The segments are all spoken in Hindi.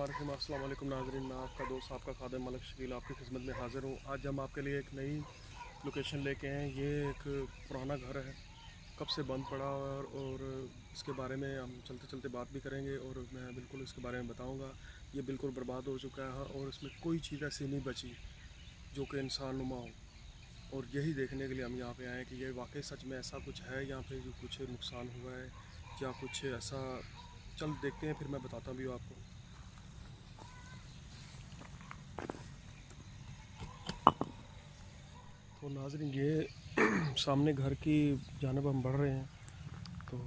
अस्सलाम वालेकुम नाज़रीन, मैं आपका दोस्त आपका खादिम मलिक शकील आपकी खिदमत में हाज़िर हूँ। आज हम आपके लिए एक नई लोकेशन लेके आए हैं। ये एक पुराना घर है, कब से बंद पड़ा हुआ है और इसके बारे में हम चलते चलते बात भी करेंगे और मैं बिल्कुल इसके बारे में बताऊँगा। ये बिल्कुल बर्बाद हो चुका है और इसमें कोई चीज़ ऐसी नहीं बची जो कि इंसान नुमा हो, और यही देखने के लिए हम यहाँ पे आए हैं कि ये वाकई सच में ऐसा कुछ है यहाँ पे जो कुछ नुकसान हुआ है या कुछ ऐसा। चल देखते हैं, फिर मैं बताता भी हूँ आपको। तो नाज़रीन, ये सामने घर की जानब हम बढ़ रहे हैं तो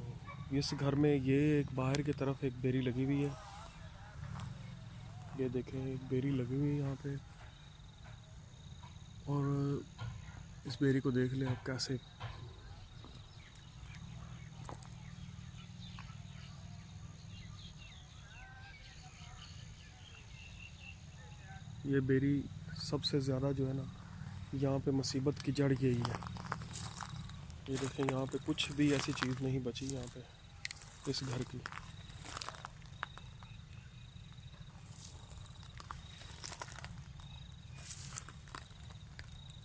इस घर में ये एक बाहर की तरफ एक बेरी लगी हुई है। ये देखें, एक बेरी लगी हुई है यहाँ पे, और इस बेरी को देख लें आप कैसे। ये बेरी सबसे ज़्यादा जो है ना, यहाँ पे मुसीबत की जड़ यही है। ये देखें, यहाँ पे कुछ भी ऐसी चीज़ नहीं बची यहाँ पे इस घर की।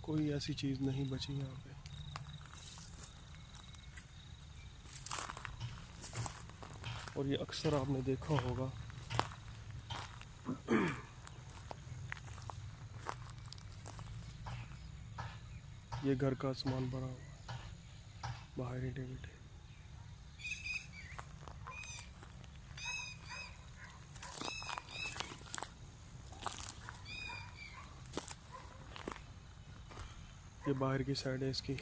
कोई ऐसी चीज़ नहीं बची यहाँ पे। और ये अक्सर आपने देखा होगा, ये घर का सामान भरा हुआ है बाहर ही डेविड। ये बाहर की साइड है इसकी।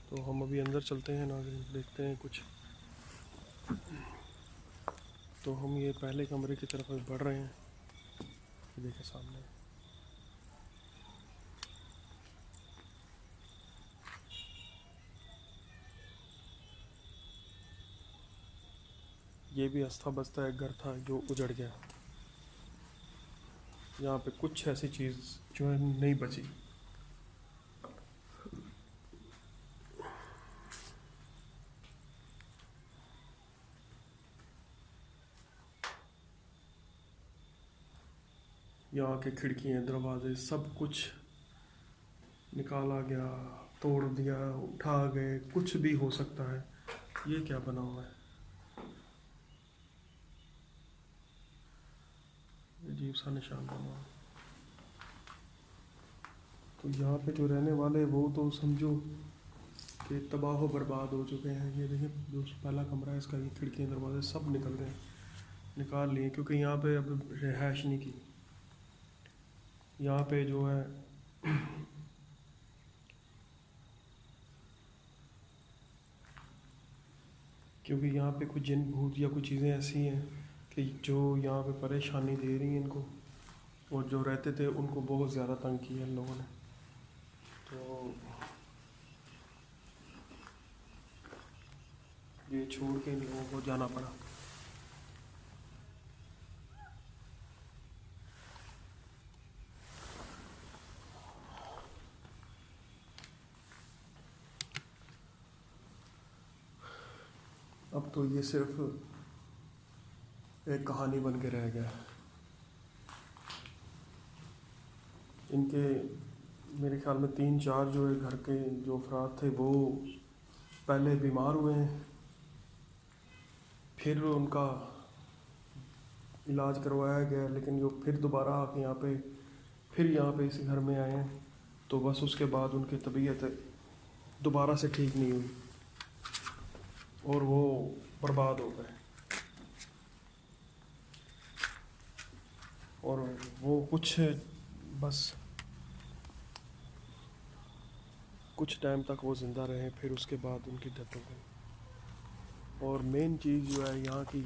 तो हम अभी अंदर चलते हैं नाज़रीन, देखते हैं कुछ। तो हम ये पहले कमरे की तरफ बढ़ रहे हैं। ये देखें सामने, ये भी अस्ता बस्ता एक घर था जो उजड़ गया। यहाँ पे कुछ ऐसी चीज़ जो है नहीं बची। यहाँ के खिड़कियाँ दरवाजे सब कुछ निकाला गया, तोड़ दिया, उठा गए, कुछ भी हो सकता है। ये क्या बना हुआ है, अजीब सा निशान बना हुआ है। तो यहाँ पे जो रहने वाले वो तो समझो कि तबाह बर्बाद हो चुके हैं। ये देखिए, जो पहला कमरा है इसका, ये खिड़कियाँ दरवाजे सब निकल गए, निकाल लिए, क्योंकि यहाँ पे अब रिहाइश नहीं की। यहाँ पे जो है क्योंकि यहाँ पे कुछ जिन भूत या कुछ चीज़ें ऐसी हैं कि जो यहाँ पे परेशानी दे रही हैं इनको, और जो रहते थे उनको बहुत ज़्यादा तंग किया इन लोगों ने। तो ये छोड़ के इन लोगों को जाना पड़ा। अब तो ये सिर्फ एक कहानी बन के रह गया। इनके मेरे ख्याल में 3-4 जो है घर के जो अफराद थे वो पहले बीमार हुए हैं, फिर उनका इलाज करवाया गया, लेकिन जो फिर दोबारा आके यहाँ पे इस घर में आए हैं, तो बस उसके बाद उनकी तबीयत दोबारा से ठीक नहीं हुई और वो बर्बाद हो गए। और वो बस कुछ टाइम तक वो ज़िंदा रहे, फिर उसके बाद उनकी डेथ हो गई। और मेन चीज़ जो है यहाँ की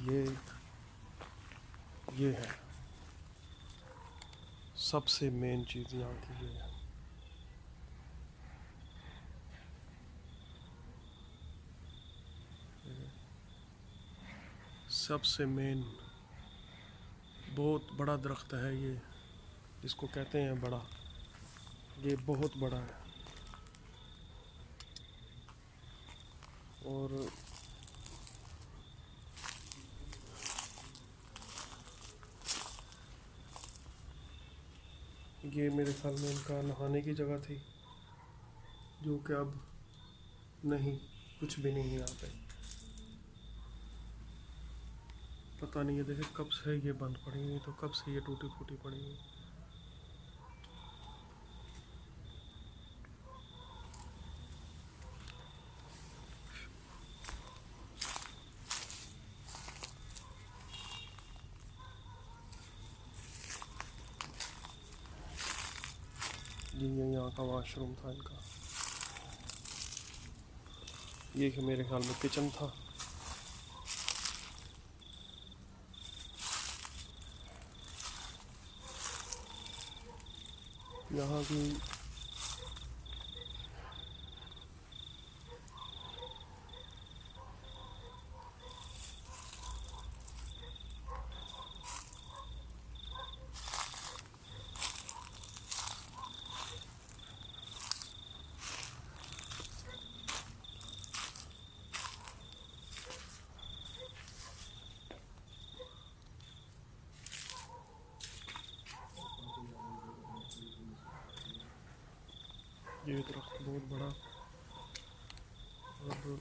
ये है, सबसे मेन चीज़ यहाँ की ये है। सबसे मेन बहुत बड़ा दरख्त है ये, जिसको कहते हैं बड़ा, ये बहुत बड़ा है और ये मेरे ख्याल में इनका नहाने की जगह थी, जो कि अब नहीं, कुछ भी नहीं है यहाँ पे। पता नहीं है, देखे कब से ये बंद पड़ी हुई, तो कब से ये टूटी फूटी पड़ी हुई। ये यहाँ का वॉशरूम था इनका। ये मेरे ख्याल में किचन था। यहाँ की ये दरख्त बहुत बड़ा और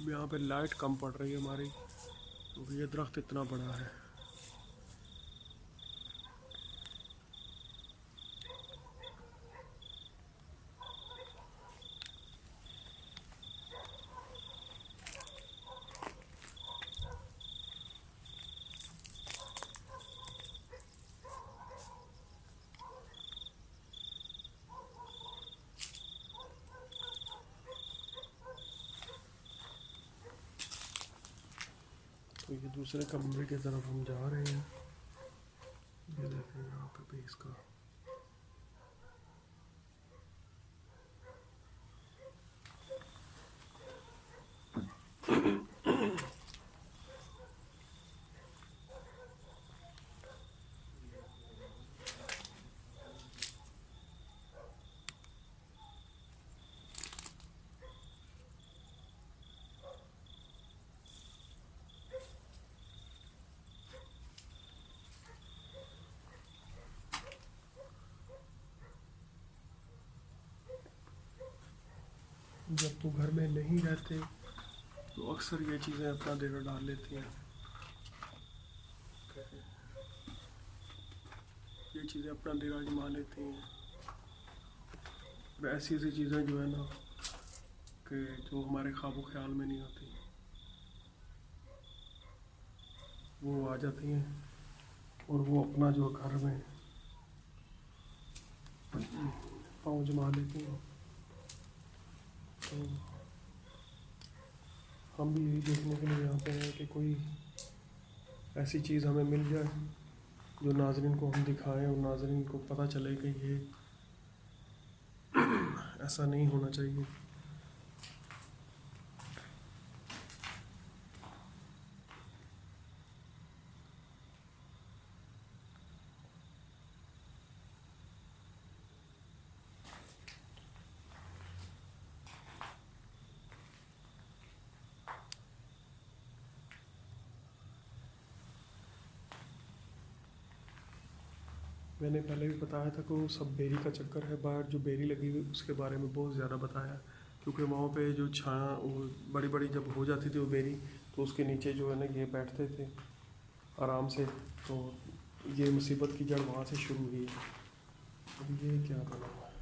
यहाँ पे लाइट कम पड़ रही है हमारी, क्योंकि ये दरख्त इतना बड़ा है। तो ये दूसरे कमरे की तरफ हम जा रहे हैं। ये देखें यहाँ पे भी इसका जब वो घर में नहीं रहते तो अक्सर ये चीज़ें अपना डेरा डाल लेती हैं। ये चीज़ें अपना डेरा जमा लेती हैं। और ऐसी ऐसी चीज़ें जो है ना, कि जो हमारे ख्वाबो ख्याल में नहीं होती, वो आ जाती हैं और वो अपना जो घर में पाँव जमा लेती हैं। तो हम भी यही देखने के लिए आते हैं कि कोई ऐसी चीज़ हमें मिल जाए जो नाज़रीन को हम दिखाएं और नाज़रीन को पता चले कि ये ऐसा नहीं होना चाहिए। मैंने पहले भी बताया था कि वो सब बेरी का चक्कर है। बाहर जो बेरी लगी हुई उसके बारे में बहुत ज़्यादा बताया, क्योंकि वहाँ पे जो छाया वो बड़ी बड़ी जब हो जाती थी वो बेरी, तो उसके नीचे जो है ना ये बैठते थे आराम से। तो ये मुसीबत की जड़ वहाँ से शुरू हुई है। अब ये क्या बना हुआ है,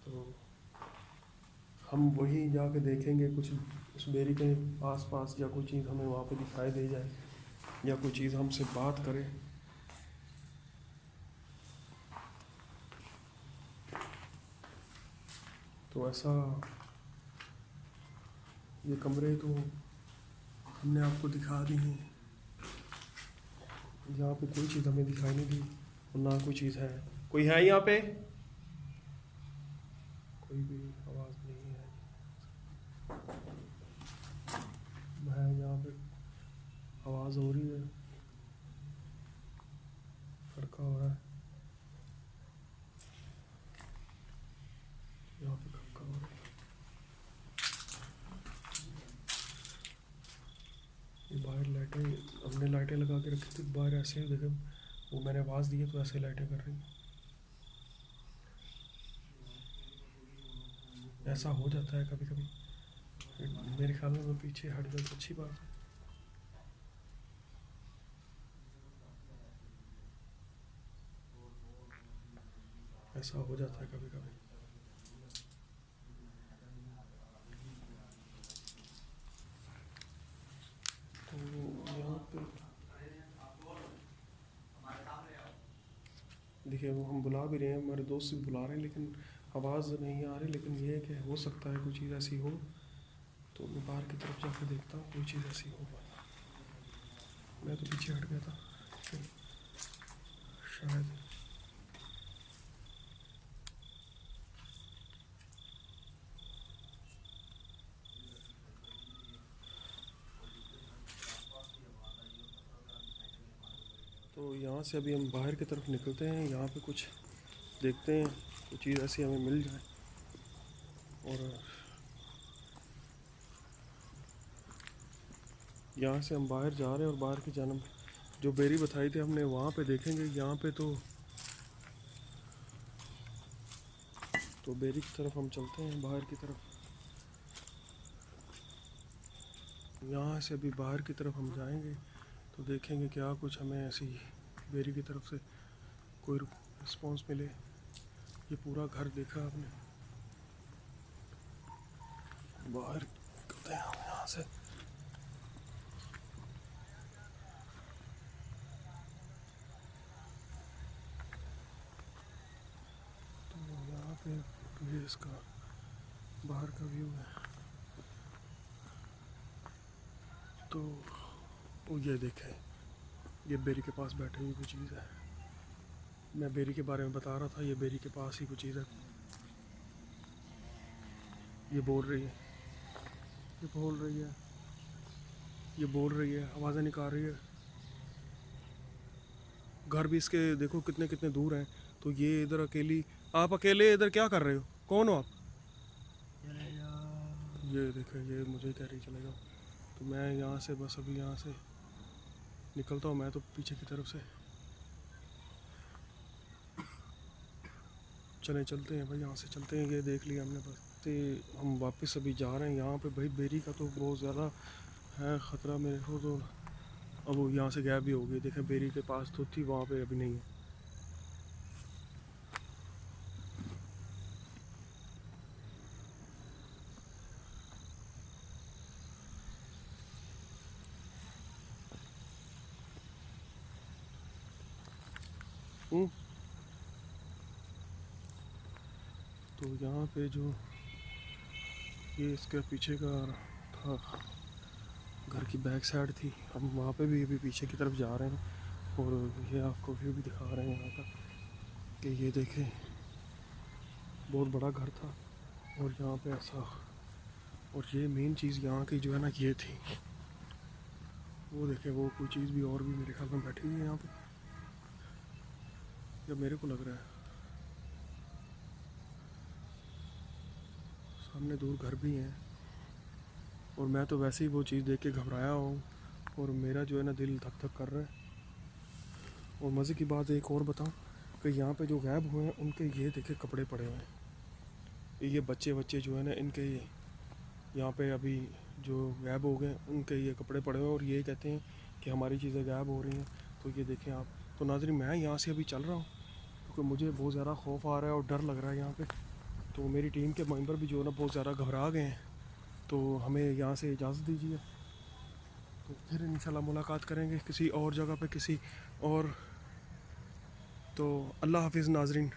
तो हम वही जाके देखेंगे कुछ उस बेरी के आसपास, या कोई चीज़ हमें वहाँ पे दिखाई दे जाए, या कोई चीज़ हमसे बात करे। तो ऐसा ये कमरे तो हमने आपको दिखा दी है। यहाँ पे कोई चीज़ हमें दिखाई नहीं दी और ना कोई चीज़ है। कोई है यहाँ पे? कोई भी आवाज़ नहीं है। यहाँ पे आवाज़ हो रही है, खड़का हो रहा है। यहाँ पे खड़का हो रहा है। ये बाहर लाइटें, हमने लाइटें लगा के रखी थी बाहर, ऐसे देखे वो मैंने आवाज़ दी है तो ऐसे लाइटें कर रही हैं। ऐसा हो जाता है कभी कभी। मेरे ख्याल में मैं पीछे हट जाऊँ तो अच्छी बात है। ऐसा हो जाता है कभी कभी। तो यहाँ पे देखिए वो हम बुला भी रहे हैं, हमारे दोस्त भी बुला रहे हैं, लेकिन आवाज़ नहीं आ रही। लेकिन ये है कि हो सकता है कोई चीज़ ऐसी हो, तो मैं बाहर की तरफ जाकर देखता हूँ कोई चीज़ ऐसी हो। मैं तो पीछे हट गया था शायद। तो यहाँ से अभी हम बाहर की तरफ निकलते हैं, यहाँ पे कुछ देखते हैं, कोई चीज़ ऐसी हमें मिल जाए। और यहाँ से हम बाहर जा रहे हैं और बाहर की जानब जो बेरी बताई थी हमने वहाँ पे देखेंगे। यहाँ पे तो बेरी की तरफ हम चलते हैं, बाहर की तरफ। यहाँ से अभी बाहर की तरफ हम जाएंगे तो देखेंगे क्या कुछ हमें ऐसी बेरी की तरफ से कोई रिस्पॉन्स मिले। ये पूरा घर देखा आपने, बाहर निकलते हैं हम यहाँ से। तो यहाँ पे ये इसका बाहर का व्यू है। तो वो ये देखें, ये बेरी के पास बैठे हुई कोई चीज़ है। मैं बेरी के बारे में बता रहा था, ये बेरी के पास ही कोई चीज़ है। ये बोल रही है, ये बोल रही है, ये बोल रही है, आवाज़ें निकाल रही है। घर भी इसके देखो कितने कितने दूर हैं। तो ये इधर अकेली, आप अकेले इधर क्या कर रहे हो? कौन हो आप? ये देखें, ये मुझे कह रही चले जाओ। तो मैं यहाँ से बस अभी यहाँ से निकलता हूँ, मैं तो पीछे की तरफ से। चलते हैं भाई, यहाँ से चलते हैं। ये देख लिया हमने बस। तो हम वापस अभी जा रहे हैं। यहाँ पे भाई बेरी का तो बहुत ज़्यादा है ख़तरा मेरे को। तो अब वो यहाँ से गायब भी हो गई। देखें बेरी के पास तो थी, वहाँ पे अभी नहीं है। तो यहाँ पे जो ये इसके पीछे का था, घर की बैक साइड थी, हम वहाँ पे भी अभी पीछे की तरफ जा रहे हैं। और ये आपको व्यू भी दिखा रहे हैं यहाँ का, कि ये देखें बहुत बड़ा घर था और यहाँ पे ऐसा। और ये मेन चीज़ यहाँ की जो है ना, ये थी, वो देखें वो कोई चीज़ भी और भी मेरे ख्याल में बैठी हुई है यहाँ पे, या मेरे को लग रहा है। सामने दूर घर भी हैं और मैं तो वैसे ही वो चीज़ देख के घबराया हूँ और मेरा जो है ना दिल धक धक कर रहा है। और मज़े की बात एक और बताऊँ कि यहाँ पे जो गायब हुए हैं उनके ये देखे कपड़े पड़े हुए हैं। ये बच्चे जो है ना, इनके यहाँ पे अभी जो गायब हो गए उनके ये कपड़े पड़े हुए हैं और ये कहते हैं कि हमारी चीज़ें गायब हो रही हैं। तो ये देखें आप। तो नाज़रीन मैं यहाँ से अभी चल रहा हूँ क्योंकि मुझे बहुत ज़्यादा खौफ आ रहा है और डर लग रहा है यहाँ पे। तो मेरी टीम के मेंबर भी जो है ना बहुत ज़्यादा घबरा गए हैं। तो हमें यहाँ से इजाज़त दीजिए, तो फिर इंशाल्लाह मुलाकात करेंगे किसी और जगह पे, किसी और। तो अल्लाह हाफिज़ नाज़रीन।